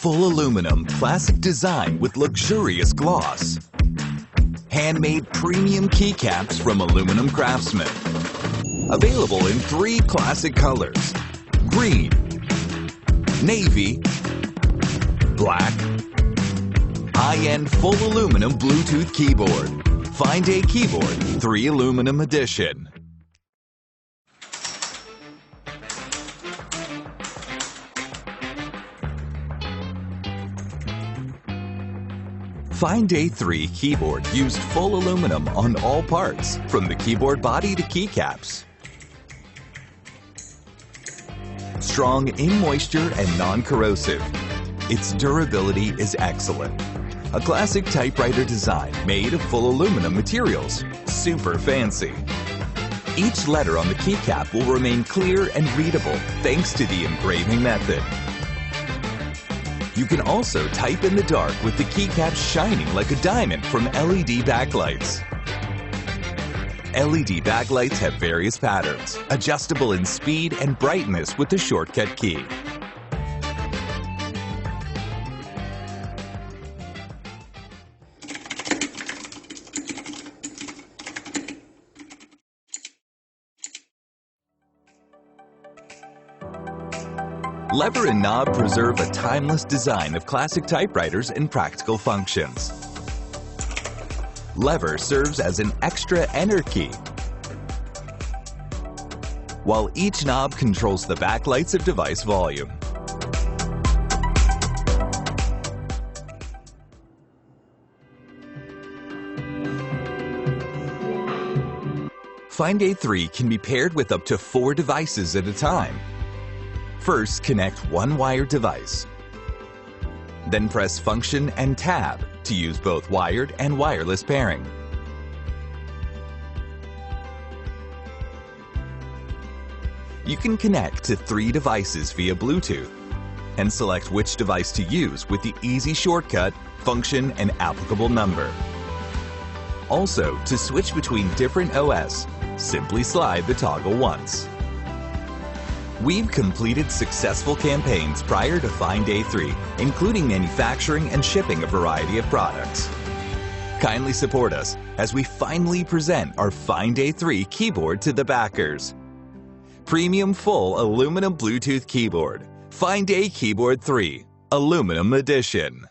full aluminum classic design with luxurious gloss. Handmade premium keycaps from aluminum craftsmen. Available in 3 classic colors: green, navy, black. High-end full aluminum Bluetooth keyboard. FINEDAY Keyboard 3 Aluminum Edition. FINEDAY 3 keyboard used full aluminum on all parts, from the keyboard body to keycaps. Strong in moisture and non-corrosive. Its durability is excellent. A classic typewriter design made of full aluminum materials. Super fancy. Each letter on the keycap will remain clear and readable thanks to the engraving method. You can also type in the dark with the keycaps shining like a diamond from LED backlights. LED backlights have various patterns, adjustable in speed and brightness with the shortcut key. Lever and knob preserve a timeless design of classic typewriters and practical functions. Lever serves as an extra enter key, while each knob controls the backlights of device volume. FINEDAY 3 can be paired with up to 4 devices at a time. First, connect one wired device. Then press Function and Tab to use both wired and wireless pairing. You can connect to 3 devices via Bluetooth and select which device to use with the easy shortcut, function, and applicable number. Also, to switch between different OS, simply slide the toggle once. We've completed successful campaigns prior to FINEDAY 3, including manufacturing and shipping a variety of products. Kindly support us as we finally present our FINEDAY 3 keyboard to the backers. Premium full aluminum Bluetooth keyboard, FINEDAY Keyboard 3 Aluminum Edition.